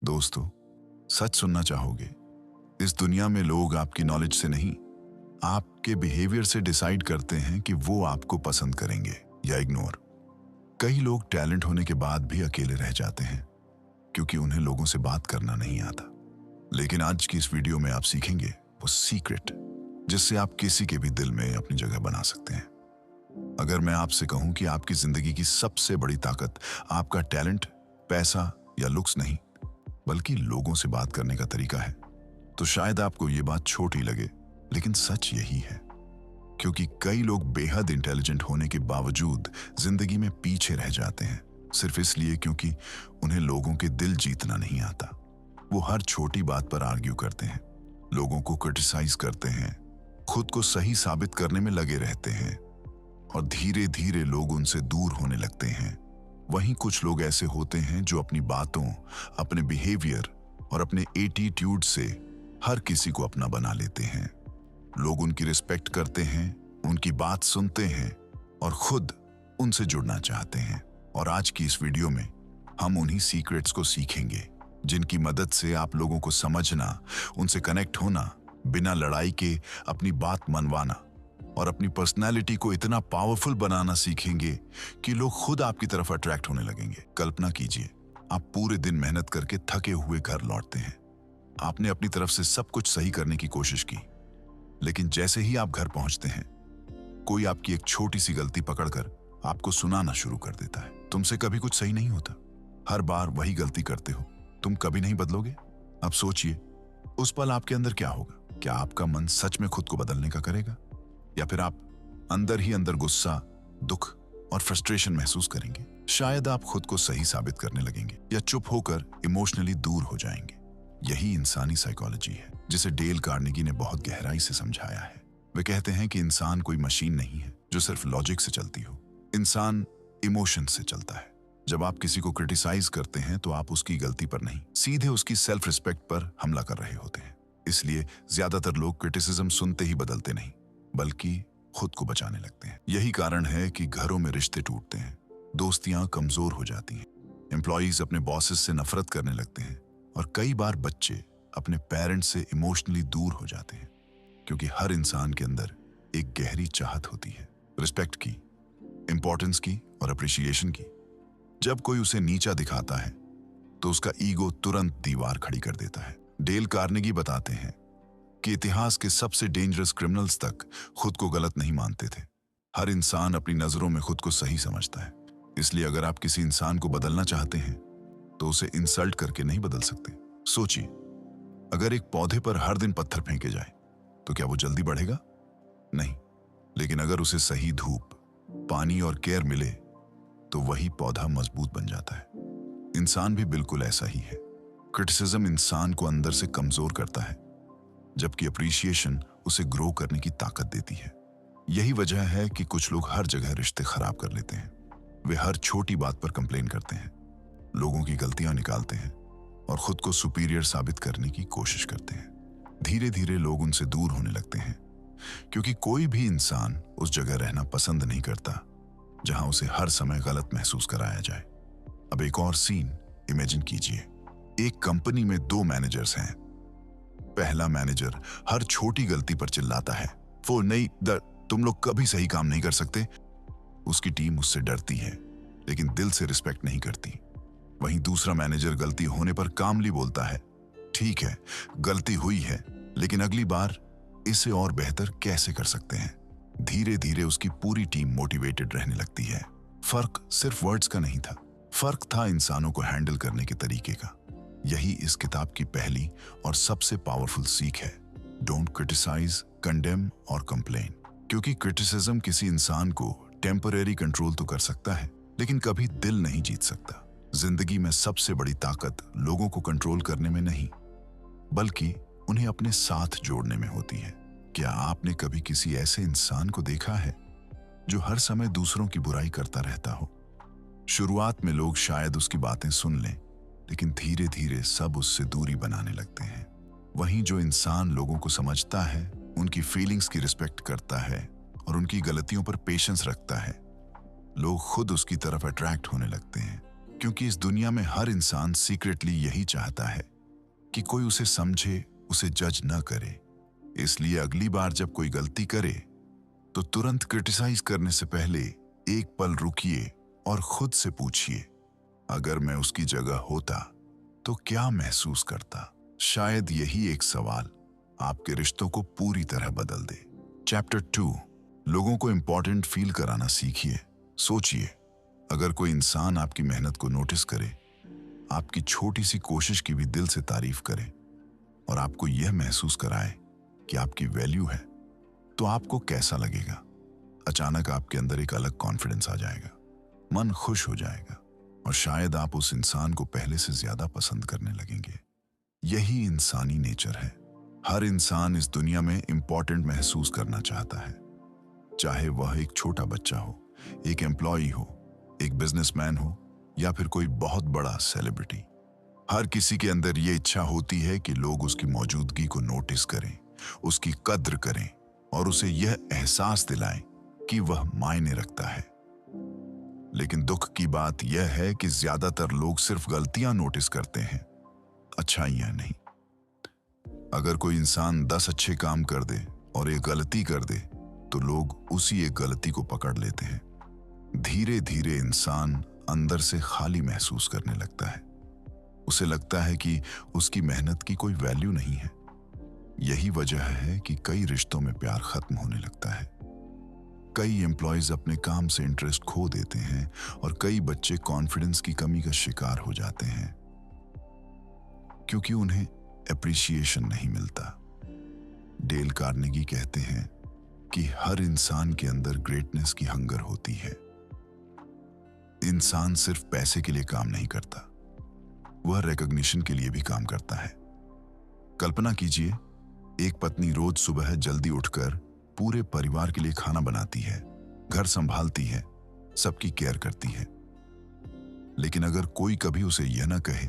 दोस्तों, सच सुनना चाहोगे? इस दुनिया में लोग आपकी नॉलेज से नहीं, आपके बिहेवियर से डिसाइड करते हैं कि वो आपको पसंद करेंगे या इग्नोर। कई लोग टैलेंट होने के बाद भी अकेले रह जाते हैं क्योंकि उन्हें लोगों से बात करना नहीं आता। लेकिन आज की इस वीडियो में आप सीखेंगे वो सीक्रेट जिससे आप किसी के भी दिल में अपनी जगह बना सकते हैं। अगर मैं आपसे कहूं कि आपकी जिंदगी की सबसे बड़ी ताकत आपका टैलेंट, पैसा या लुक्स नहीं, बल्कि लोगों से बात करने का तरीका है, तो शायद आपको ये बात छोटी लगे, लेकिन सच यही है। क्योंकि कई लोग बेहद इंटेलिजेंट होने के बावजूद जिंदगी में पीछे रह जाते हैं, सिर्फ इसलिए क्योंकि उन्हें लोगों के दिल जीतना नहीं आता। वो हर छोटी बात पर आर्ग्यू करते हैं, लोगों को क्रिटिसाइज करते हैं, खुद को सही साबित करने में लगे रहते हैं और धीरे धीरे लोग उनसे दूर होने लगते हैं। वहीं कुछ लोग ऐसे होते हैं जो अपनी बातों, अपने बिहेवियर और अपने एटीट्यूड से हर किसी को अपना बना लेते हैं। लोग उनकी रिस्पेक्ट करते हैं, उनकी बात सुनते हैं और खुद उनसे जुड़ना चाहते हैं। और आज की इस वीडियो में हम उन्हीं सीक्रेट्स को सीखेंगे जिनकी मदद से आप लोगों को समझना, उनसे कनेक्ट होना, बिना लड़ाई के अपनी बात मनवाना और अपनी पर्सनैलिटी को इतना पावरफुल बनाना सीखेंगे कि लोग खुद आपकी तरफ अट्रैक्ट होने लगेंगे। कल्पना कीजिए, आप पूरे दिन मेहनत करके थके हुए घर लौटते हैं। आपने अपनी तरफ से सब कुछ सही करने की कोशिश की, लेकिन जैसे ही आप घर पहुंचते हैं, कोई आपकी एक छोटी सी गलती पकड़कर आपको सुनाना शुरू कर देता है। तुमसे कभी कुछ सही नहीं होता, हर बार वही गलती करते हो, तुम कभी नहीं बदलोगे। अब सोचिए, उस पल आपके अंदर क्या होगा? क्या आपका मन सच में खुद को बदलने का करेगा, या फिर आप अंदर ही अंदर गुस्सा, दुख और फ्रस्ट्रेशन महसूस करेंगे? शायद आप खुद को सही साबित करने लगेंगे या चुप होकर इमोशनली दूर हो जाएंगे। यही इंसानी साइकोलॉजी है, जिसे डेल कार्नेगी ने बहुत गहराई से समझाया है। वे कहते हैं कि इंसान कोई मशीन नहीं है जो सिर्फ लॉजिक से चलती हो। इंसान इमोशन से चलता है। जब आप किसी को क्रिटिसाइज करते हैं तो आप उसकी गलती पर नहीं, सीधे उसकी सेल्फ रिस्पेक्ट पर हमला कर रहे होते हैं। इसलिए ज्यादातर लोग क्रिटिसिज्म सुनते ही बदलते नहीं, बल्कि खुद को बचाने लगते हैं। यही कारण है कि घरों में रिश्ते टूटते हैं, दोस्तियां कमजोर हो जाती हैं, एम्प्लॉइज अपने बॉसेस से नफरत करने लगते हैं और कई बार बच्चे अपने पेरेंट्स से इमोशनली दूर हो जाते हैं। क्योंकि हर इंसान के अंदर एक गहरी चाहत होती है, रिस्पेक्ट की, इंपॉर्टेंस की और अप्रिशिएशन की। जब कोई उसे नीचा दिखाता है तो उसका ईगो तुरंत दीवार खड़ी कर देता है। डेल कार्नेगी बताते हैं कि इतिहास के सबसे डेंजरस क्रिमिनल्स तक खुद को गलत नहीं मानते थे। हर इंसान अपनी नजरों में खुद को सही समझता है। इसलिए अगर आप किसी इंसान को बदलना चाहते हैं तो उसे इंसल्ट करके नहीं बदल सकते। सोचिए, अगर एक पौधे पर हर दिन पत्थर फेंके जाए तो क्या वो जल्दी बढ़ेगा? नहीं। लेकिन अगर उसे सही धूप, पानी और केयर मिले तो वही पौधा मजबूत बन जाता है। इंसान भी बिल्कुल ऐसा ही है। क्रिटिसिज्म इंसान को अंदर से कमजोर करता है, जबकि अप्रिशिएशन उसे ग्रो करने की ताकत देती है। यही वजह है कि कुछ लोग हर जगह रिश्ते खराब कर लेते हैं। वे हर छोटी बात पर कंप्लेन करते हैं, लोगों की गलतियां निकालते हैं और खुद को सुपीरियर साबित करने की कोशिश करते हैं। धीरे धीरे लोग उनसे दूर होने लगते हैं, क्योंकि कोई भी इंसान उस जगह रहना पसंद नहीं करता जहां उसे हर समय गलत महसूस कराया जाए। अब एक और सीन इमेजिन कीजिए। एक कंपनी में 2 मैनेजर्स हैं। पहला मैनेजर हर छोटी गलती पर चिल्लाता है, वो नहीं, तुम लोग कभी सही काम नहीं कर सकते। उसकी टीम उससे डरती है, लेकिन दिल से रिस्पेक्ट नहीं करती। वहीं दूसरा मैनेजर गलती होने पर कामली बोलता है, ठीक है, गलती हुई है, लेकिन अगली बार इसे और बेहतर कैसे कर सकते हैं। धीरे धीरे उसकी पूरी टीम मोटिवेटेड रहने लगती है। फर्क सिर्फ वर्ड्स का नहीं था, फर्क था इंसानों को हैंडल करने के तरीके का। यही इस किताब की पहली और सबसे पावरफुल सीख है। डोंट क्रिटिसाइज, कंडेम और कंप्लेन। क्योंकि क्रिटिसिज्म किसी इंसान को टेम्परेरी कंट्रोल तो कर सकता है, लेकिन कभी दिल नहीं जीत सकता। जिंदगी में सबसे बड़ी ताकत लोगों को कंट्रोल करने में नहीं, बल्कि उन्हें अपने साथ जोड़ने में होती है। क्या आपने कभी किसी ऐसे इंसान को देखा है जो हर समय दूसरों की बुराई करता रहता हो? शुरुआत में लोग शायद उसकी बातें सुन लें, लेकिन धीरे धीरे सब उससे दूरी बनाने लगते हैं। वहीं जो इंसान लोगों को समझता है, उनकी फीलिंग्स की रिस्पेक्ट करता है और उनकी गलतियों पर पेशेंस रखता है, लोग खुद उसकी तरफ अट्रैक्ट होने लगते हैं। क्योंकि इस दुनिया में हर इंसान सीक्रेटली यही चाहता है कि कोई उसे समझे, उसे जज न करे। इसलिए अगली बार जब कोई गलती करे तो तुरंत क्रिटिसाइज करने से पहले एक पल रुकिए और खुद से पूछिए, अगर मैं उसकी जगह होता तो क्या महसूस करता। शायद यही एक सवाल आपके रिश्तों को पूरी तरह बदल दे। चैप्टर 2, लोगों को इंपॉर्टेंट फील कराना सीखिए। सोचिए, अगर कोई इंसान आपकी मेहनत को नोटिस करे, आपकी छोटी सी कोशिश की भी दिल से तारीफ करे और आपको यह महसूस कराए कि आपकी वैल्यू है, तो आपको कैसा लगेगा? अचानक आपके अंदर एक अलग कॉन्फिडेंस आ जाएगा, मन खुश हो जाएगा और शायद आप उस इंसान को पहले से ज्यादा पसंद करने लगेंगे। यही इंसानी नेचर है। हर इंसान इस दुनिया में इंपॉर्टेंट महसूस करना चाहता है, चाहे वह एक छोटा बच्चा हो, एक एम्प्लॉई हो, एक बिजनेसमैन हो या फिर कोई बहुत बड़ा सेलिब्रिटी। हर किसी के अंदर ये इच्छा होती है कि लोग उसकी मौजूदगी को नोटिस करें, उसकी कद्र करें और उसे यह एहसास दिलाएं कि वह मायने रखता है। लेकिन दुख की बात यह है कि ज्यादातर लोग सिर्फ गलतियां नोटिस करते हैं, अच्छाइयां नहीं। अगर कोई इंसान 10 अच्छे काम कर दे और एक गलती कर दे तो लोग उसी एक गलती को पकड़ लेते हैं। धीरे धीरे इंसान अंदर से खाली महसूस करने लगता है। उसे लगता है कि उसकी मेहनत की कोई वैल्यू नहीं है। यही वजह है कि कई रिश्तों में प्यार खत्म होने लगता है। कई एम्प्लॉयज अपने काम से इंटरेस्ट खो देते हैं और कई बच्चे कॉन्फिडेंस की कमी का शिकार हो जाते हैं क्योंकि उन्हें एप्रिसिएशन नहीं मिलता। डेल कार्नेगी कहते हैं कि हर इंसान के अंदर ग्रेटनेस की हंगर होती है। इंसान सिर्फ पैसे के लिए काम नहीं करता, वह रिकॉग्निशन के लिए भी काम करता है। कल्पना कीजिए, एक पत्नी रोज सुबह जल्दी उठकर पूरे परिवार के लिए खाना बनाती है, घर संभालती है, सबकी केयर करती है। लेकिन अगर कोई कभी उसे यह ना कहे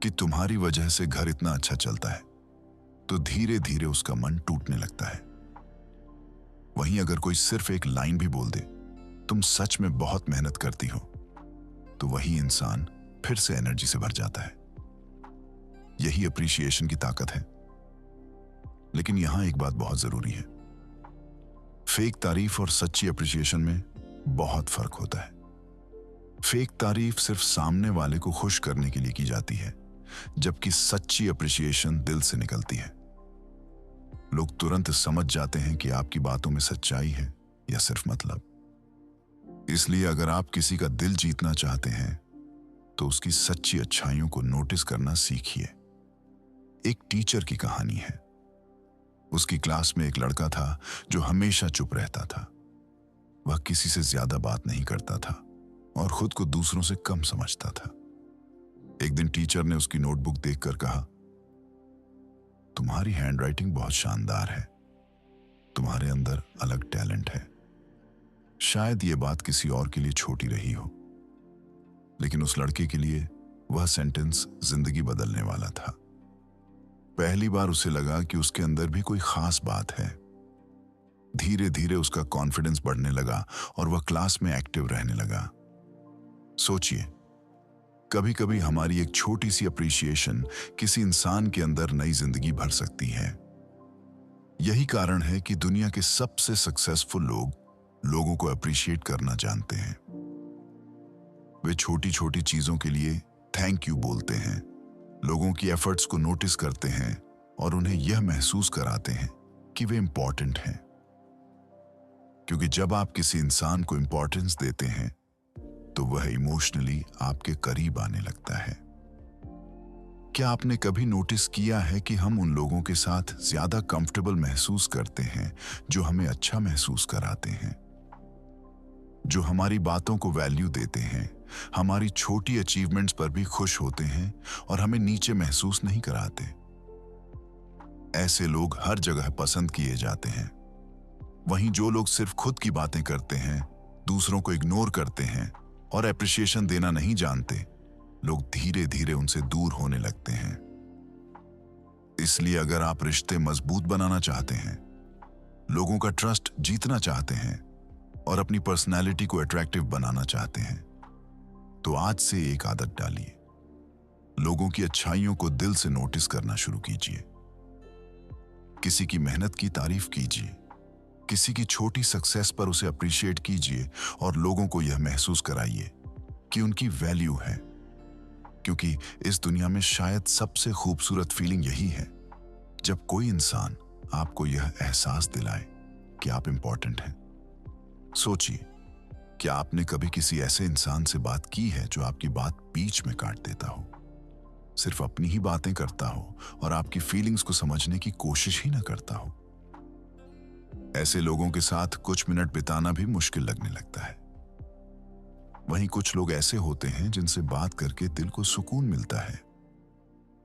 कि तुम्हारी वजह से घर इतना अच्छा चलता है, तो धीरे धीरे उसका मन टूटने लगता है। वहीं अगर कोई सिर्फ एक लाइन भी बोल दे, तुम सच में बहुत मेहनत करती हो, तो वही इंसान फिर से एनर्जी से भर जाता है। यही अप्रिसिएशन की ताकत है। लेकिन यहां एक बात बहुत जरूरी है, फेक तारीफ और सच्ची अप्रिसिएशन में बहुत फर्क होता है। फेक तारीफ सिर्फ सामने वाले को खुश करने के लिए की जाती है, जबकि सच्ची अप्रिसिएशन दिल से निकलती है। लोग तुरंत समझ जाते हैं कि आपकी बातों में सच्चाई है या सिर्फ मतलब। इसलिए अगर आप किसी का दिल जीतना चाहते हैं तो उसकी सच्ची अच्छाइयों को नोटिस करना सीखिए। एक टीचर की कहानी है। उसकी क्लास में एक लड़का था जो हमेशा चुप रहता था। वह किसी से ज्यादा बात नहीं करता था और खुद को दूसरों से कम समझता था। एक दिन टीचर ने उसकी नोटबुक देखकर कहा, तुम्हारी हैंडराइटिंग बहुत शानदार है, तुम्हारे अंदर अलग टैलेंट है। शायद यह बात किसी और के लिए छोटी रही हो, लेकिन उस लड़के के लिए वह सेंटेंस जिंदगी बदलने वाला था। पहली बार उसे लगा कि उसके अंदर भी कोई खास बात है। धीरे धीरे उसका कॉन्फिडेंस बढ़ने लगा और वह क्लास में एक्टिव रहने लगा। सोचिए, कभी कभी हमारी एक छोटी सी अप्रिसिएशन किसी इंसान के अंदर नई जिंदगी भर सकती है। यही कारण है कि दुनिया के सबसे सक्सेसफुल लोग लोगों को अप्रिशिएट करना जानते हैं। वे छोटी छोटी चीजों के लिए थैंक यू बोलते हैं, लोगों की एफर्ट्स को नोटिस करते हैं और उन्हें यह महसूस कराते हैं कि वे इंपॉर्टेंट हैं। क्योंकि जब आप किसी इंसान को इंपॉर्टेंस देते हैं तो वह इमोशनली आपके करीब आने लगता है। क्या आपने कभी नोटिस किया है कि हम उन लोगों के साथ ज्यादा कंफर्टेबल महसूस करते हैं जो हमें अच्छा महसूस कराते हैं, जो हमारी बातों को वैल्यू देते हैं, हमारी छोटी अचीवमेंट्स पर भी खुश होते हैं और हमें नीचे महसूस नहीं कराते। ऐसे लोग हर जगह पसंद किए जाते हैं। वहीं जो लोग सिर्फ खुद की बातें करते हैं, दूसरों को इग्नोर करते हैं और एप्रिसिएशन देना नहीं जानते, लोग धीरे धीरे उनसे दूर होने लगते हैं। इसलिए अगर आप रिश्ते मजबूत बनाना चाहते हैं, लोगों का ट्रस्ट जीतना चाहते हैं और अपनी पर्सनैलिटी को अट्रैक्टिव बनाना चाहते हैं, तो आज से एक आदत डालिए। लोगों की अच्छाइयों को दिल से नोटिस करना शुरू कीजिए। किसी की मेहनत की तारीफ कीजिए, किसी की छोटी सक्सेस पर उसे अप्रिशिएट कीजिए और लोगों को यह महसूस कराइए कि उनकी वैल्यू है। क्योंकि इस दुनिया में शायद सबसे खूबसूरत फीलिंग यही है जब कोई इंसान आपको यह एहसास दिलाए कि आप इंपॉर्टेंट हैं। सोचिए, क्या आपने कभी किसी ऐसे इंसान से बात की है जो आपकी बात बीच में काट देता हो, सिर्फ अपनी ही बातें करता हो और आपकी फीलिंग्स को समझने की कोशिश ही ना करता हो? ऐसे लोगों के साथ कुछ मिनट बिताना भी मुश्किल लगने लगता है। वहीं कुछ लोग ऐसे होते हैं जिनसे बात करके दिल को सुकून मिलता है।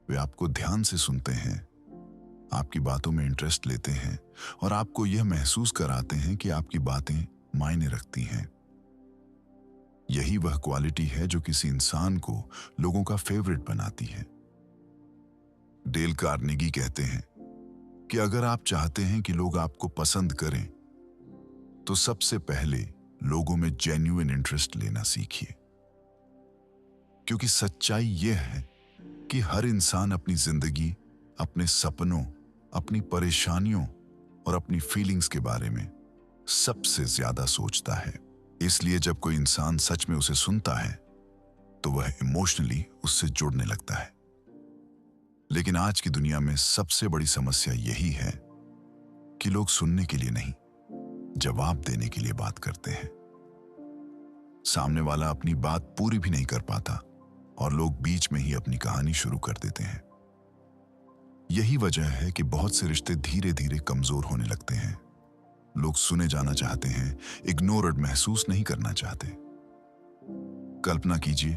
वे आपको ध्यान से सुनते हैं, आपकी बातों में इंटरेस्ट लेते हैं और आपको यह महसूस कराते हैं कि आपकी बातें मायने रखती हैं। यही वह क्वालिटी है जो किसी इंसान को लोगों का फेवरेट बनाती है। डेल कार्नेगी कहते हैं कि अगर आप चाहते हैं कि लोग आपको पसंद करें तो सबसे पहले लोगों में जेन्युइन इंटरेस्ट लेना सीखिए। क्योंकि सच्चाई यह है कि हर इंसान अपनी जिंदगी, अपने सपनों, अपनी परेशानियों और अपनी फीलिंग्स के बारे में सबसे ज्यादा सोचता है। इसलिए जब कोई इंसान सच में उसे सुनता है तो वह इमोशनली उससे जुड़ने लगता है। लेकिन आज की दुनिया में सबसे बड़ी समस्या यही है कि लोग सुनने के लिए नहीं, जवाब देने के लिए बात करते हैं। सामने वाला अपनी बात पूरी भी नहीं कर पाता और लोग बीच में ही अपनी कहानी शुरू कर देते हैं। यही वजह है कि बहुत से रिश्ते धीरे धीरे कमजोर होने लगते हैं। लोग सुने जाना चाहते हैं, इग्नोर्ड महसूस नहीं करना चाहते। कल्पना कीजिए,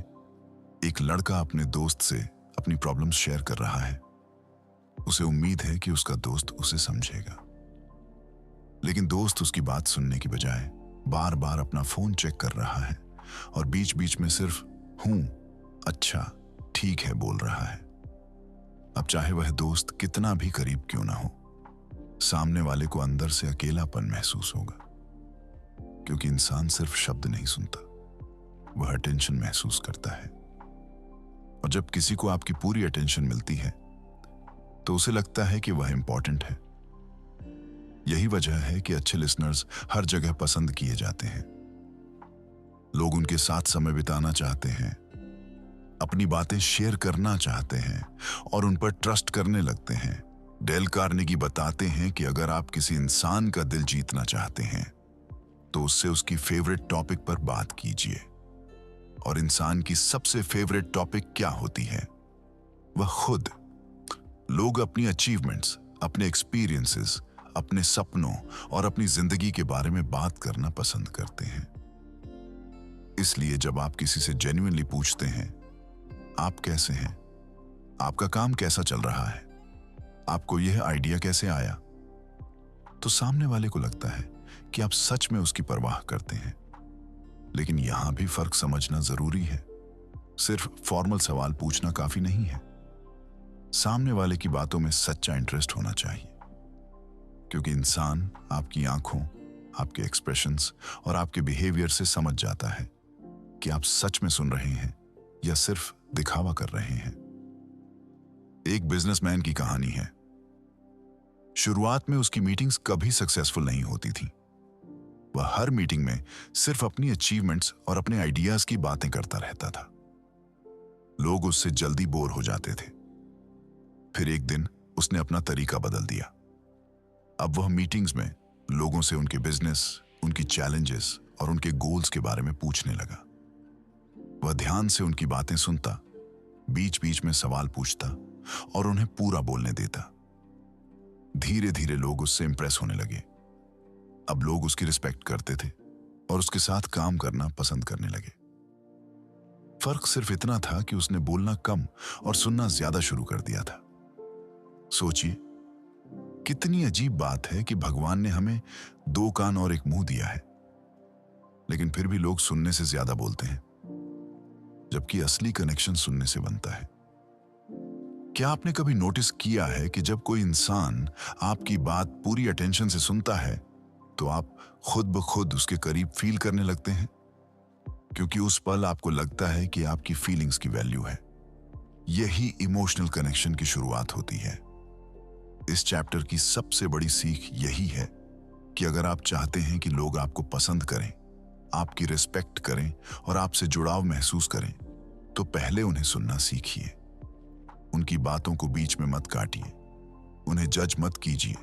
एक लड़का अपने दोस्त से अपनी प्रॉब्लम्स शेयर कर रहा है। उसे उम्मीद है कि उसका दोस्त उसे समझेगा, लेकिन दोस्त उसकी बात सुनने की बजाय बार बार अपना फोन चेक कर रहा है और बीच बीच में सिर्फ हूं, अच्छा, ठीक है बोल रहा है। अब चाहे वह दोस्त कितना भी करीब क्यों ना हो, सामने वाले को अंदर से अकेलापन महसूस होगा। क्योंकि इंसान सिर्फ शब्द नहीं सुनता, वह अटेंशन महसूस करता है। और जब किसी को आपकी पूरी अटेंशन मिलती है तो उसे लगता है कि वह इंपॉर्टेंट है। यही वजह है कि अच्छे लिसनर्स हर जगह पसंद किए जाते हैं। लोग उनके साथ समय बिताना चाहते हैं, अपनी बातें शेयर करना चाहते हैं और उन पर ट्रस्ट करने लगते हैं। डेल कार्नेगी बताते हैं कि अगर आप किसी इंसान का दिल जीतना चाहते हैं तो उससे उसकी फेवरेट टॉपिक पर बात कीजिए। और इंसान की सबसे फेवरेट टॉपिक क्या होती है? वह खुद। लोग अपनी अचीवमेंट्स, अपने एक्सपीरियंसेस, अपने सपनों और अपनी जिंदगी के बारे में बात करना पसंद करते हैं। इसलिए जब आप किसी से जेन्युइनली पूछते हैं, आप कैसे हैं, आपका काम कैसा चल रहा है, आपको यह आइडिया कैसे आया, तो सामने वाले को लगता है कि आप सच में उसकी परवाह करते हैं। लेकिन यहां भी फर्क समझना जरूरी है। सिर्फ फॉर्मल सवाल पूछना काफी नहीं है। सामने वाले की बातों में सच्चा इंटरेस्ट होना चाहिए। क्योंकि इंसान आपकी आंखों, आपके एक्सप्रेशंस और आपके बिहेवियर से समझ जाता है कि आप सच में सुन रहे हैं या सिर्फ दिखावा कर रहे हैं। एक बिजनेसमैन की कहानी है। शुरुआत में उसकी मीटिंग्स कभी सक्सेसफुल नहीं होती थी। वह हर मीटिंग में सिर्फ अपनी अचीवमेंट्स और अपने आइडियाज की बातें करता रहता था। लोग उससे जल्दी बोर हो जाते थे। फिर एक दिन उसने अपना तरीका बदल दिया। अब वह मीटिंग्स में लोगों से उनके बिजनेस, उनकी चैलेंजेस और उनके गोल्स के बारे में पूछने लगा। वह ध्यान से उनकी बातें सुनता, बीच बीच में सवाल पूछता और उन्हें पूरा बोलने देता। धीरे धीरे लोग उससे इंप्रेस होने लगे। अब लोग उसकी रिस्पेक्ट करते थे और उसके साथ काम करना पसंद करने लगे। फर्क सिर्फ इतना था कि उसने बोलना कम और सुनना ज्यादा शुरू कर दिया था। सोचिए, कितनी अजीब बात है कि भगवान ने हमें 2 कान और 1 मुंह दिया है, लेकिन फिर भी लोग सुनने से ज्यादा बोलते हैं, जबकि असली कनेक्शन सुनने से बनता है। क्या आपने कभी नोटिस किया है कि जब कोई इंसान आपकी बात पूरी अटेंशन से सुनता है तो आप खुद ब खुद उसके करीब फील करने लगते हैं? क्योंकि उस पल आपको लगता है कि आपकी फीलिंग्स की वैल्यू है। यही इमोशनल कनेक्शन की शुरुआत होती है। इस चैप्टर की सबसे बड़ी सीख यही है कि अगर आप चाहते हैं कि लोग आपको पसंद करें, आपकी रिस्पेक्ट करें और आपसे जुड़ाव महसूस करें, तो पहले उन्हें सुनना सीखिए। उनकी बातों को बीच में मत काटिए, उन्हें जज मत कीजिए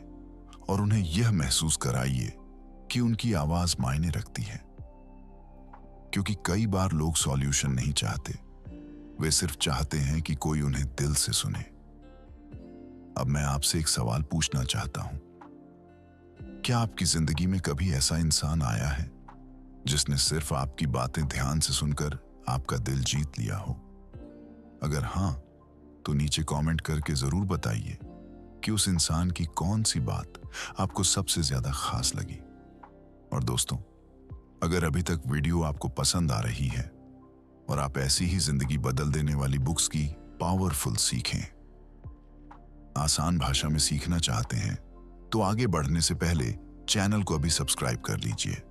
और उन्हें यह महसूस कराइए कि उनकी आवाज मायने रखती है। क्योंकि कई बार लोग सॉल्यूशन नहीं चाहते, वे सिर्फ चाहते हैं कि कोई उन्हें दिल से सुने। अब मैं आपसे एक सवाल पूछना चाहता हूं। क्या आपकी जिंदगी में कभी ऐसा इंसान आया है जिसने सिर्फ आपकी बातें ध्यान से सुनकर आपका दिल जीत लिया हो? अगर हां, तो नीचे कमेंट करके जरूर बताइए कि उस इंसान की कौन सी बात आपको सबसे ज्यादा खास लगी। और दोस्तों, अगर अभी तक वीडियो आपको पसंद आ रही है और आप ऐसी ही जिंदगी बदल देने वाली बुक्स की पावरफुल सीखें, आसान भाषा में सीखना चाहते हैं, तो आगे बढ़ने से पहले चैनल को अभी सब्सक्राइब कर लीजिए।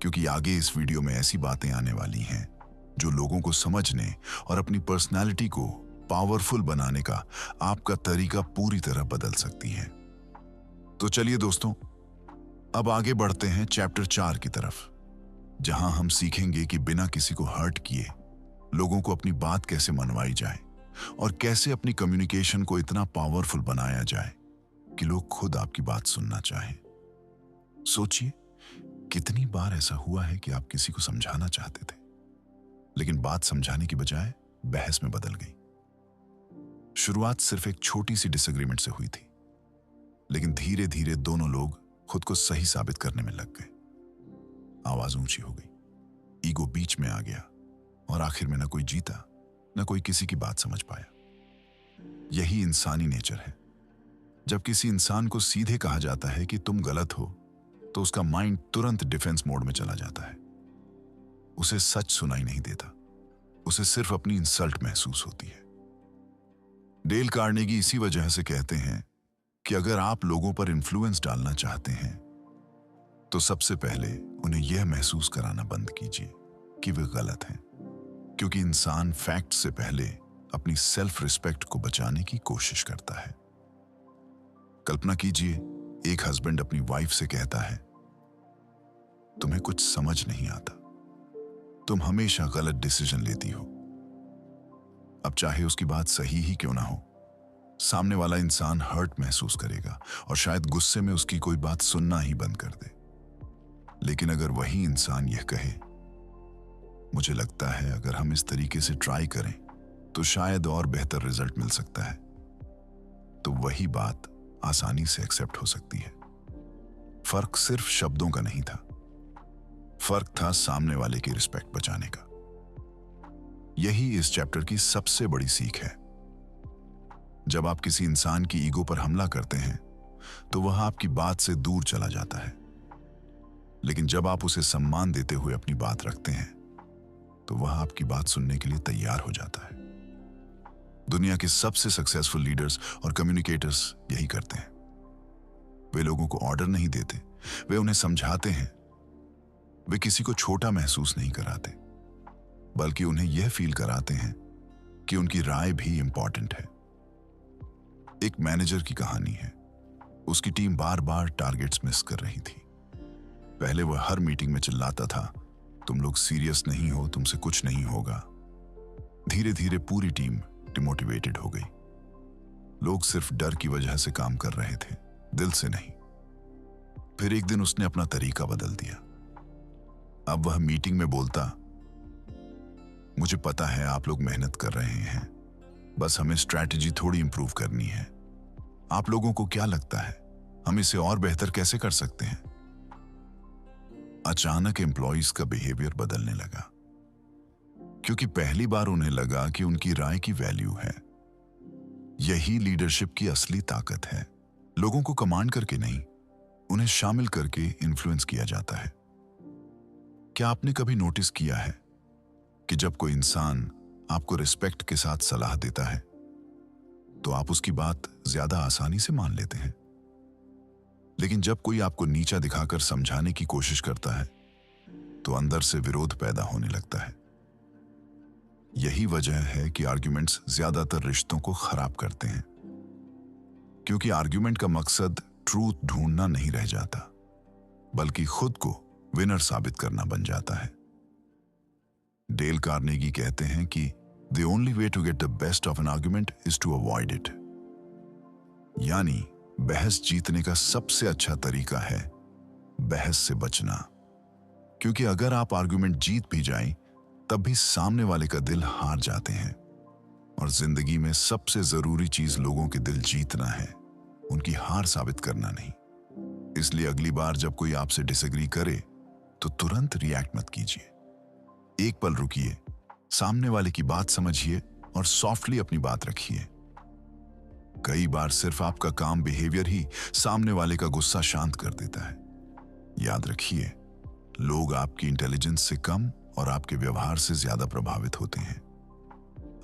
क्योंकि आगे इस वीडियो में ऐसी बातें आने वाली हैं जो लोगों को समझने और अपनी पर्सनालिटी को पावरफुल बनाने का आपका तरीका पूरी तरह बदल सकती हैं। तो चलिए दोस्तों, अब आगे बढ़ते हैं चैप्टर 4 की तरफ, जहां हम सीखेंगे कि बिना किसी को हर्ट किए लोगों को अपनी बात कैसे मनवाई जाए और कैसे अपनी कम्युनिकेशन को इतना पावरफुल बनाया जाए कि लोग खुद आपकी बात सुनना चाहें। सोचिए, कितनी बार ऐसा हुआ है कि आप किसी को समझाना चाहते थे, लेकिन बात समझाने की बजाय बहस में बदल गई। शुरुआत सिर्फ एक छोटी सी डिसएग्रीमेंट से हुई थी, लेकिन धीरे धीरे दोनों लोग खुद को सही साबित करने में लग गए। आवाज ऊंची हो गई, ईगो बीच में आ गया और आखिर में न कोई जीता, न कोई किसी की बात समझ पाया। यही इंसानी नेचर है। जब किसी इंसान को सीधे कहा जाता है कि तुम गलत हो, तो उसका माइंड तुरंत डिफेंस मोड में चला जाता है। उसे सच सुनाई नहीं देता, उसे सिर्फ अपनी इंसल्ट महसूस होती है। डेल कार्नेगी इसी वजह से कहते हैं कि अगर आप लोगों पर इन्फ्लुएंस डालना चाहते हैं, तो सबसे पहले उन्हें यह महसूस कराना बंद कीजिए कि वे गलत हैं। क्योंकि इंसान फैक्ट से पहले अपनी सेल्फ रिस्पेक्ट को बचाने की कोशिश करता है। कल्पना कीजिए, एक हस्बैंड अपनी वाइफ से कहता है, तुम्हें कुछ समझ नहीं आता, तुम हमेशा गलत डिसीजन लेती हो। अब चाहे उसकी बात सही ही क्यों ना हो, सामने वाला इंसान हर्ट महसूस करेगा और शायद गुस्से में उसकी कोई बात सुनना ही बंद कर दे। लेकिन अगर वही इंसान यह कहे, मुझे लगता है अगर हम इस तरीके से ट्राई करें तो शायद और बेहतर रिजल्ट मिल सकता है, तो वही बात आसानी से एक्सेप्ट हो सकती है। फर्क सिर्फ शब्दों का नहीं था, फर्क था सामने वाले की रिस्पेक्ट बचाने का। यही इस चैप्टर की सबसे बड़ी सीख है। जब आप किसी इंसान की ईगो पर हमला करते हैं, तो वह आपकी बात से दूर चला जाता है। लेकिन जब आप उसे सम्मान देते हुए अपनी बात रखते हैं, तो वह आपकी बात सुनने के लिए तैयार हो जाता है। दुनिया के सबसे सक्सेसफुल लीडर्स और कम्युनिकेटर्स यही करते हैं। वे लोगों को ऑर्डर नहीं देते, वे उन्हें समझाते हैं। वे किसी को छोटा महसूस नहीं कराते, बल्कि उन्हें यह फील कराते हैं कि उनकी राय भी इंपॉर्टेंट है। एक मैनेजर की कहानी है। उसकी टीम बार बार टारगेट्स मिस कर रही थी। पहले वह हर मीटिंग में चिल्लाता था, तुम लोग सीरियस नहीं हो, तुमसे कुछ नहीं होगा। धीरे धीरे पूरी टीम डिमोटिवेटेड हो गई। लोग सिर्फ डर की वजह से काम कर रहे थे, दिल से नहीं। फिर एक दिन उसने अपना तरीका बदल दिया। अब वह मीटिंग में बोलता, मुझे पता है आप लोग मेहनत कर रहे हैं, बस हमें स्ट्रैटेजी थोड़ी इंप्रूव करनी है। आप लोगों को क्या लगता है हम इसे और बेहतर कैसे कर सकते हैं? अचानक एम्प्लॉइज का बिहेवियर बदलने लगा, क्योंकि पहली बार उन्हें लगा कि उनकी राय की वैल्यू है। यही लीडरशिप की असली ताकत है। लोगों को कमांड करके नहीं, उन्हें शामिल करके इन्फ्लुएंस किया जाता है। क्या आपने कभी नोटिस किया है कि जब कोई इंसान आपको रिस्पेक्ट के साथ सलाह देता है, तो आप उसकी बात ज्यादा आसानी से मान लेते हैं। लेकिन जब कोई आपको नीचा दिखाकर समझाने की कोशिश करता है, तो अंदर से विरोध पैदा होने लगता है। यही वजह है कि आर्ग्यूमेंट्स ज्यादातर रिश्तों को खराब करते हैं, क्योंकि आर्ग्यूमेंट का मकसद ट्रूथ ढूंढना नहीं रह जाता, बल्कि खुद को विनर साबित करना बन जाता है। डेल कार्नेगी कहते हैं कि the only way to get the best of an argument is to avoid it. यानी बहस जीतने का सबसे अच्छा तरीका है बहस से बचना, क्योंकि अगर आप आर्ग्यूमेंट जीत भी जाएं, तब भी सामने वाले का दिल हार जाते हैं। और जिंदगी में सबसे जरूरी चीज लोगों के दिल जीतना है, उनकी हार साबित करना नहीं। इसलिए अगली बार जब कोई आपसे डिसएग्री करे तो तुरंत रिएक्ट मत कीजिए। एक पल रुकिए, सामने वाले की बात समझिए और सॉफ्टली अपनी बात रखिए। कई बार सिर्फ आपका काम बिहेवियर ही सामने वाले का गुस्सा शांत कर देता है। याद रखिए, लोग आपकी इंटेलिजेंस से कम और आपके व्यवहार से ज्यादा प्रभावित होते हैं।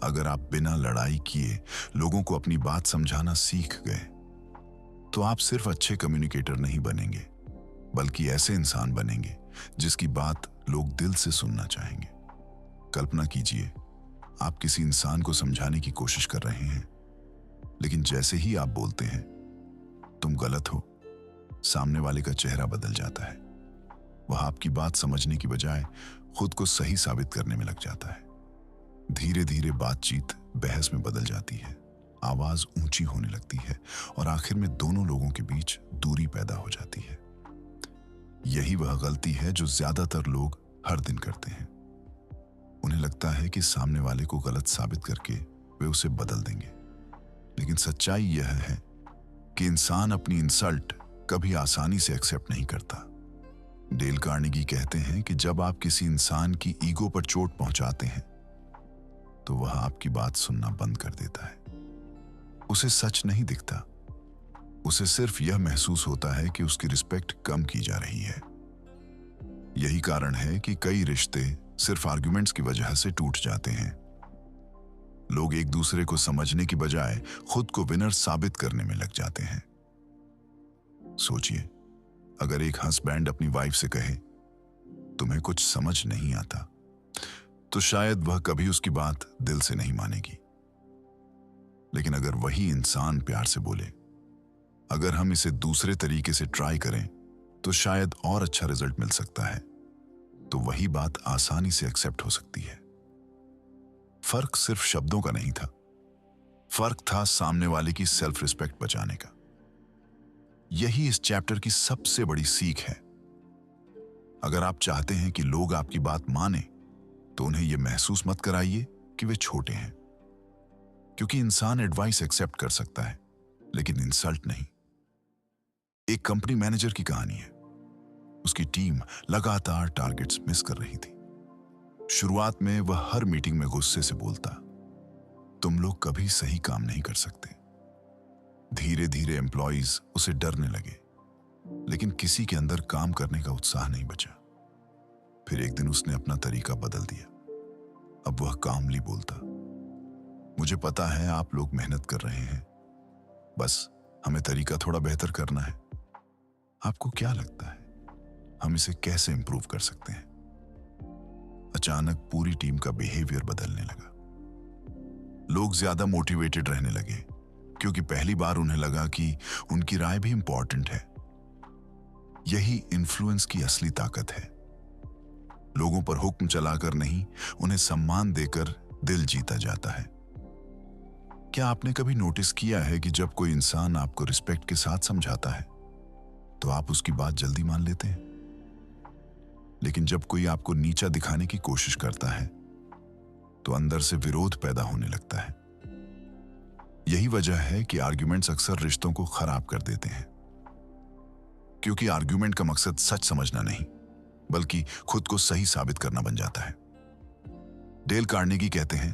अगर आप बिना लड़ाई किए लोगों को अपनी बात समझाना सीख गए, तो आप सिर्फ अच्छे कम्युनिकेटर नहीं बनेंगे, बल्कि ऐसे इंसान बनेंगे जिसकी बात लोग दिल से सुनना चाहेंगे। कल्पना कीजिए, आप किसी इंसान को समझाने की कोशिश कर रहे हैं, लेकिन जैसे ही आप बोलते हैं तुम गलत हो, सामने वाले का चेहरा बदल जाता है। वह आपकी बात समझने की बजाय खुद को सही साबित करने में लग जाता है। धीरे धीरे बातचीत बहस में बदल जाती है, आवाज ऊंची होने लगती है और आखिर में दोनों लोगों के बीच दूरी पैदा हो जाती है। यही वह गलती है जो ज्यादातर लोग हर दिन करते हैं। उन्हें लगता है कि सामने वाले को गलत साबित करके वे उसे बदल देंगे, लेकिन सच्चाई यह है कि इंसान अपनी इंसल्ट कभी आसानी से एक्सेप्ट नहीं करता। डेल कार्नेगी कहते हैं कि जब आप किसी इंसान की ईगो पर चोट पहुंचाते हैं, तो वह आपकी बात सुनना बंद कर देता है। उसे सच नहीं दिखता, उसे सिर्फ यह महसूस होता है कि उसकी रिस्पेक्ट कम की जा रही है। यही कारण है कि कई रिश्ते सिर्फ आर्ग्यूमेंट्स की वजह से टूट जाते हैं। लोग एक दूसरे को समझने की बजाय खुद को विनर साबित करने में लग जाते हैं। सोचिए, अगर एक हस्बैंड अपनी वाइफ से कहे तुम्हें कुछ समझ नहीं आता, तो शायद वह कभी उसकी बात दिल से नहीं मानेगी। लेकिन अगर वही इंसान प्यार से बोले, अगर हम इसे दूसरे तरीके से ट्राई करें तो शायद और अच्छा रिजल्ट मिल सकता है, तो वही बात आसानी से एक्सेप्ट हो सकती है। फर्क सिर्फ शब्दों का नहीं था, फर्क था सामने वाले की सेल्फ रिस्पेक्ट बचाने का। यही इस चैप्टर की सबसे बड़ी सीख है। अगर आप चाहते हैं कि लोग आपकी बात माने, तो उन्हें यह महसूस मत कराइए कि वे छोटे हैं, क्योंकि इंसान एडवाइस एक्सेप्ट कर सकता है, लेकिन इंसल्ट नहीं। एक कंपनी मैनेजर की कहानी है। उसकी टीम लगातार टारगेट्स मिस कर रही थी। शुरुआत में वह हर मीटिंग में गुस्से से बोलता, तुम लोग कभी सही काम नहीं कर सकते। धीरे धीरे एम्प्लॉइज उसे डरने लगे, लेकिन किसी के अंदर काम करने का उत्साह नहीं बचा। फिर एक दिन उसने अपना तरीका बदल दिया। अब वह कामली बोलता, मुझे पता है आप लोग मेहनत कर रहे हैं, बस हमें तरीका थोड़ा बेहतर करना है। आपको क्या लगता है हम इसे कैसे इंप्रूव कर सकते हैं? अचानक पूरी टीम का बिहेवियर बदलने लगा। लोग ज्यादा मोटिवेटेड रहने लगे, क्योंकि पहली बार उन्हें लगा कि उनकी राय भी इंपॉर्टेंट है। यही इन्फ्लुएंस की असली ताकत है। लोगों पर हुक्म चलाकर नहीं, उन्हें सम्मान देकर दिल जीता जाता है। क्या आपने कभी नोटिस किया है कि जब कोई इंसान आपको रिस्पेक्ट के साथ समझाता है, तो आप उसकी बात जल्दी मान लेते हैं, लेकिन जब कोई आपको नीचा दिखाने की कोशिश करता है, तो अंदर से विरोध पैदा होने लगता है। यही वजह है कि आर्ग्यूमेंट्स अक्सर रिश्तों को खराब कर देते हैं, क्योंकि आर्ग्यूमेंट का मकसद सच समझना नहीं, बल्कि खुद को सही साबित करना बन जाता है। डेल कार्नेगी कहते हैं,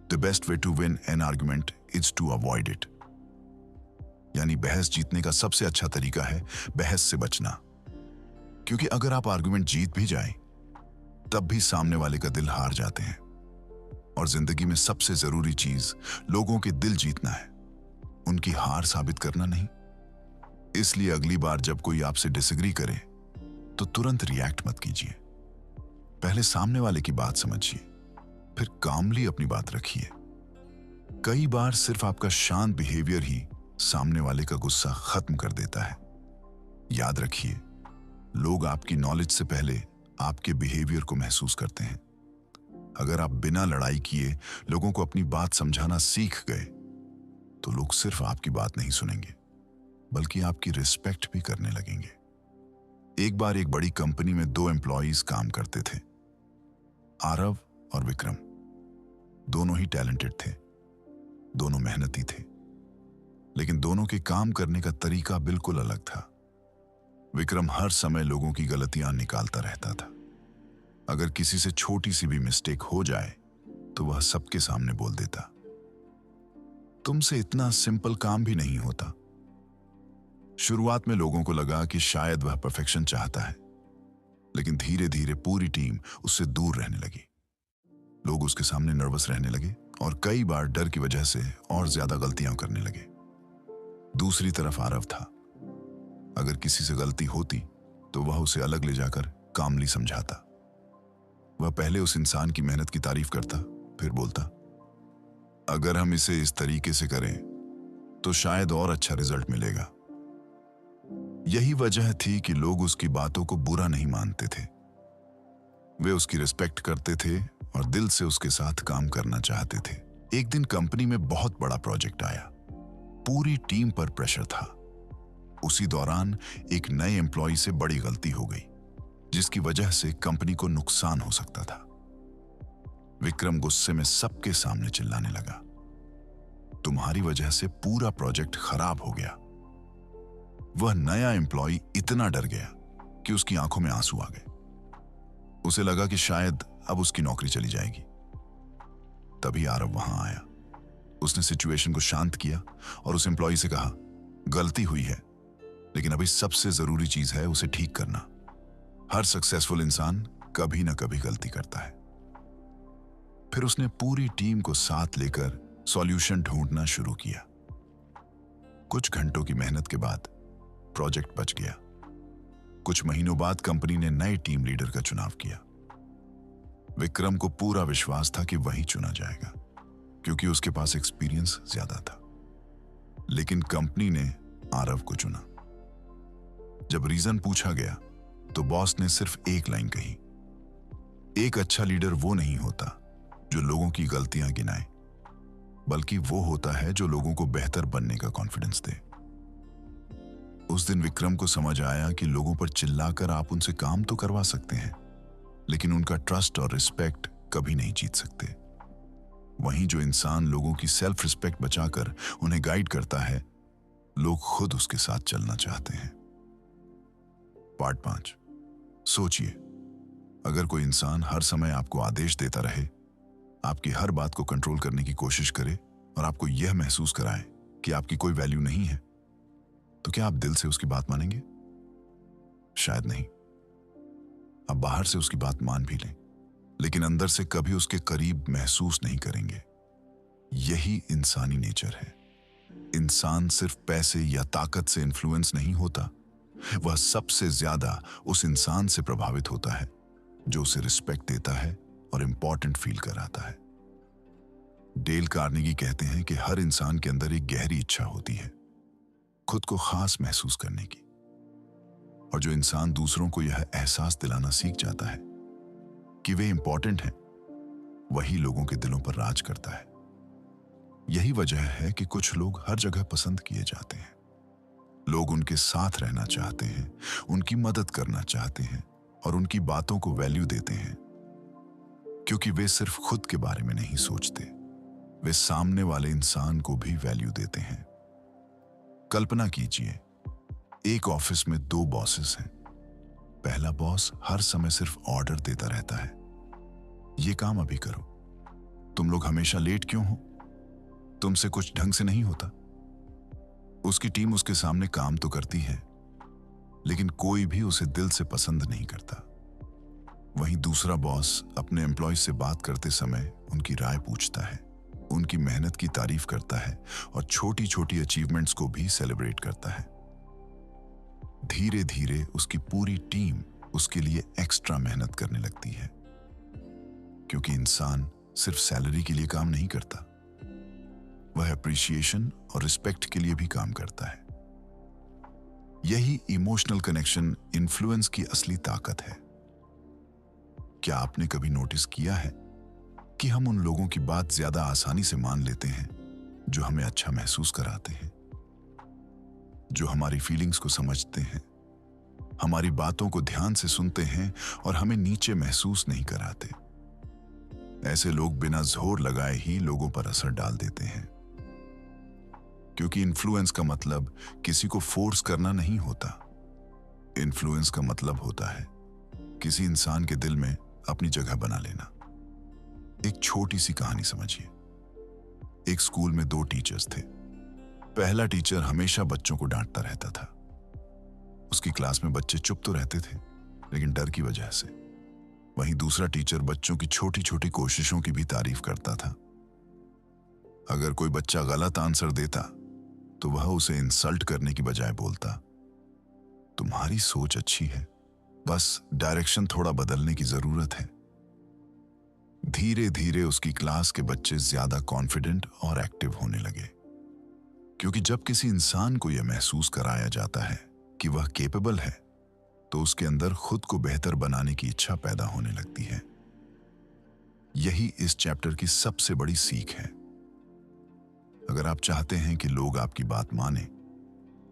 the best way to win an argument is to avoid it. यानी बहस जीतने का सबसे अच्छा तरीका है बहस से बचना, क्योंकि अगर आप आर्ग्यूमेंट जीत भी जाएं, तब भी सामने वाले का दिल हार जाते हैं। और जिंदगी में सबसे जरूरी चीज लोगों के दिल जीतना है, उनकी हार साबित करना नहीं। इसलिए अगली बार जब कोई आपसे डिसएग्री करे, तो तुरंत रिएक्ट मत कीजिए। पहले सामने वाले की बात समझिए, फिर कामली अपनी बात रखिए। कई बार सिर्फ आपका शांत बिहेवियर ही सामने वाले का गुस्सा खत्म कर देता है। याद रखिए, लोग आपकी नॉलेज से पहले आपके बिहेवियर को महसूस करते हैं। अगर आप बिना लड़ाई किए लोगों को अपनी बात समझाना सीख गए, तो लोग सिर्फ आपकी बात नहीं सुनेंगे, बल्कि आपकी रिस्पेक्ट भी करने लगेंगे। एक बार एक बड़ी कंपनी में 2 एम्प्लॉइज काम करते थे, आरव और विक्रम। दोनों ही टैलेंटेड थे, दोनों मेहनती थे, लेकिन दोनों के काम करने का तरीका बिल्कुल अलग था। विक्रम हर समय लोगों की गलतियां निकालता रहता था। अगर किसी से छोटी सी भी मिस्टेक हो जाए तो वह सबके सामने बोल देता। तुमसे इतना सिंपल काम भी नहीं होता। शुरुआत में लोगों को लगा कि शायद वह परफेक्शन चाहता है, लेकिन धीरे धीरे पूरी टीम उससे दूर रहने लगी। लोग उसके सामने नर्वस रहने लगे और कई बार डर की वजह से और ज्यादा गलतियां करने लगे। दूसरी तरफ आरव था। अगर किसी से गलती होती तो वह उसे अलग ले जाकर कामली समझाता। वह पहले उस इंसान की मेहनत की तारीफ करता, फिर बोलता, अगर हम इसे इस तरीके से करें तो शायद और अच्छा रिजल्ट मिलेगा। यही वजह थी कि लोग उसकी बातों को बुरा नहीं मानते थे। वे उसकी रिस्पेक्ट करते थे और दिल से उसके साथ काम करना चाहते थे। एक दिन कंपनी में बहुत बड़ा प्रोजेक्ट आया। पूरी टीम पर प्रेशर था। उसी दौरान एक नए एम्प्लॉय से बड़ी गलती हो गई, जिसकी वजह से कंपनी को नुकसान हो सकता था। विक्रम गुस्से में सबके सामने चिल्लाने लगा, तुम्हारी वजह से पूरा प्रोजेक्ट खराब हो गया। वह नया एम्प्लॉय इतना डर गया कि उसकी आंखों में आंसू आ गए। उसे लगा कि शायद अब उसकी नौकरी चली जाएगी। तभी आरव वहां आया। उसने सिचुएशन को शांत किया और उस एम्प्लॉय से कहा, गलती हुई है, लेकिन अभी सबसे जरूरी चीज है उसे ठीक करना। हर सक्सेसफुल इंसान कभी ना कभी गलती करता है। फिर उसने पूरी टीम को साथ लेकर सॉल्यूशन ढूंढना शुरू किया। कुछ घंटों की मेहनत के बाद प्रोजेक्ट बच गया। कुछ महीनों बाद कंपनी ने नए टीम लीडर का चुनाव किया। विक्रम को पूरा विश्वास था कि वही चुना जाएगा, क्योंकि उसके पास एक्सपीरियंस ज्यादा था। लेकिन कंपनी ने आरव को चुना। जब रीजन पूछा गया तो बॉस ने सिर्फ एक लाइन कही, एक अच्छा लीडर वो नहीं होता जो लोगों की गलतियां गिनाए, बल्कि वो होता है जो लोगों को बेहतर बनने का कॉन्फिडेंस दे। उस दिन विक्रम को समझ आया कि लोगों पर चिल्लाकर आप उनसे काम तो करवा सकते हैं, लेकिन उनका ट्रस्ट और रिस्पेक्ट कभी नहीं जीत सकते। वहीं जो इंसान लोगों की सेल्फ रिस्पेक्ट बचाकर उन्हें गाइड करता है, लोग खुद उसके साथ चलना चाहते हैं। पार्ट 5। सोचिए, अगर कोई इंसान हर समय आपको आदेश देता रहे, आपकी हर बात को कंट्रोल करने की कोशिश करे और आपको यह महसूस कराए कि आपकी कोई वैल्यू नहीं है, तो क्या आप दिल से उसकी बात मानेंगे? शायद नहीं। आप बाहर से उसकी बात मान भी लें, लेकिन अंदर से कभी उसके करीब महसूस नहीं करेंगे। यही इंसानी नेचर है। इंसान सिर्फ पैसे या ताकत से इन्फ्लुएंस नहीं होता, वह सबसे ज्यादा उस इंसान से प्रभावित होता है जो उसे रिस्पेक्ट देता है और इंपॉर्टेंट फील कराता है। डेल कार्नेगी कहते हैं कि हर इंसान के अंदर एक गहरी इच्छा होती है खुद को खास महसूस करने की, और जो इंसान दूसरों को यह एहसास दिलाना सीख जाता है कि वे इंपॉर्टेंट हैं, वही लोगों के दिलों पर राज करता है। यही वजह है कि कुछ लोग हर जगह पसंद किए जाते हैं। लोग उनके साथ रहना चाहते हैं, उनकी मदद करना चाहते हैं और उनकी बातों को वैल्यू देते हैं, क्योंकि वे सिर्फ खुद के बारे में नहीं सोचते, वे सामने वाले इंसान को भी वैल्यू देते हैं। कल्पना कीजिए, एक ऑफिस में 2 बॉसेस हैं। पहला बॉस हर समय सिर्फ ऑर्डर देता रहता है, ये काम अभी करो, तुम लोग हमेशा लेट क्यों हो, तुमसे कुछ ढंग से नहीं होता। उसकी टीम उसके सामने काम तो करती है, लेकिन कोई भी उसे दिल से पसंद नहीं करता। वहीं दूसरा बॉस अपने एम्प्लॉयज से बात करते समय उनकी राय पूछता है, उनकी मेहनत की तारीफ करता है और छोटी छोटी अचीवमेंट्स को भी सेलिब्रेट करता है। धीरे धीरे उसकी पूरी टीम उसके लिए एक्स्ट्रा मेहनत करने लगती है, क्योंकि इंसान सिर्फ सैलरी के लिए काम नहीं करता, वह अप्रिसिएशन और रिस्पेक्ट के लिए भी काम करता है। यही इमोशनल कनेक्शन इन्फ्लुएंस की असली ताकत है। क्या आपने कभी नोटिस किया है कि हम उन लोगों की बात ज्यादा आसानी से मान लेते हैं जो हमें अच्छा महसूस कराते हैं, जो हमारी फीलिंग्स को समझते हैं, हमारी बातों को ध्यान से सुनते हैं और हमें नीचे महसूस नहीं कराते। ऐसे लोग बिना जोर लगाए ही लोगों पर असर डाल देते हैं, क्योंकि इन्फ्लुएंस का मतलब किसी को फोर्स करना नहीं होता। इन्फ्लुएंस का मतलब होता है किसी इंसान के दिल में अपनी जगह बना लेना। एक छोटी सी कहानी समझिए। एक स्कूल में 2 टीचर्स थे। पहला टीचर हमेशा बच्चों को डांटता रहता था। उसकी क्लास में बच्चे चुप तो रहते थे, लेकिन डर की वजह से। वहीं दूसरा टीचर बच्चों की छोटी छोटी कोशिशों की भी तारीफ करता था। अगर कोई बच्चा गलत आंसर देता तो वह उसे इंसल्ट करने की बजाय बोलता, तुम्हारी सोच अच्छी है, बस डायरेक्शन थोड़ा बदलने की जरूरत है। धीरे धीरे उसकी क्लास के बच्चे ज्यादा कॉन्फिडेंट और एक्टिव होने लगे, क्योंकि जब किसी इंसान को यह महसूस कराया जाता है कि वह केपेबल है, तो उसके अंदर खुद को बेहतर बनाने की इच्छा पैदा होने लगती है। यही इस चैप्टर की सबसे बड़ी सीख है। अगर आप चाहते हैं कि लोग आपकी बात माने,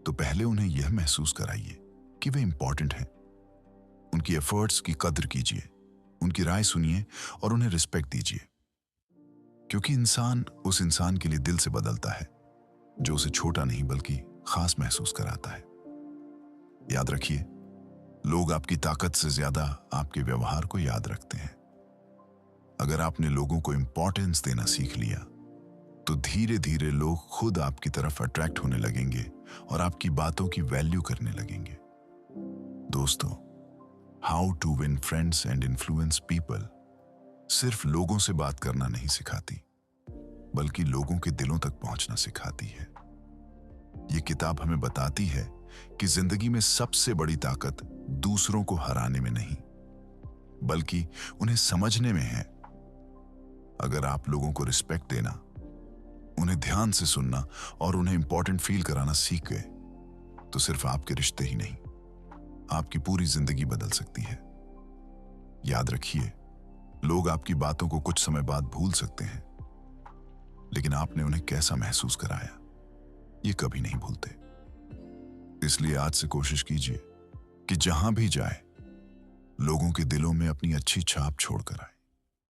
तो पहले उन्हें यह महसूस कराइए कि वे इंपॉर्टेंट हैं। उनकी एफर्ट्स की कद्र कीजिए, उनकी राय सुनिए और उन्हें रिस्पेक्ट दीजिए, क्योंकि इंसान उस इंसान के लिए दिल से बदलता है जो उसे छोटा नहीं बल्कि खास महसूस कराता है। याद रखिए, लोग आपकी ताकत से ज्यादा आपके व्यवहार को याद रखते हैं। अगर आपने लोगों को इंपॉर्टेंस देना सीख लिया, तो धीरे धीरे लोग खुद आपकी तरफ अट्रैक्ट होने लगेंगे और आपकी बातों की वैल्यू करने लगेंगे। दोस्तों, how to win friends and influence people सिर्फ लोगों से बात करना नहीं सिखाती, बल्कि लोगों के दिलों तक पहुंचना सिखाती है। ये किताब हमें बताती है कि जिंदगी में सबसे बड़ी ताकत दूसरों को हराने में नहीं, बल्कि उन्हें समझने में है। अगर आप लोगों को रिस्पेक्ट देना, उन्हें ध्यान से सुनना और उन्हें इंपॉर्टेंट फील कराना सीख गए, तो सिर्फ आपके रिश्ते ही नहीं, आपकी पूरी जिंदगी बदल सकती है। याद रखिए, लोग आपकी बातों को कुछ समय बाद भूल सकते हैं, लेकिन आपने उन्हें कैसा महसूस कराया, ये कभी नहीं भूलते। इसलिए आज से कोशिश कीजिए कि जहां भी जाए, लोगों के दिलों में अपनी अच्छी छाप छोड़कर आए।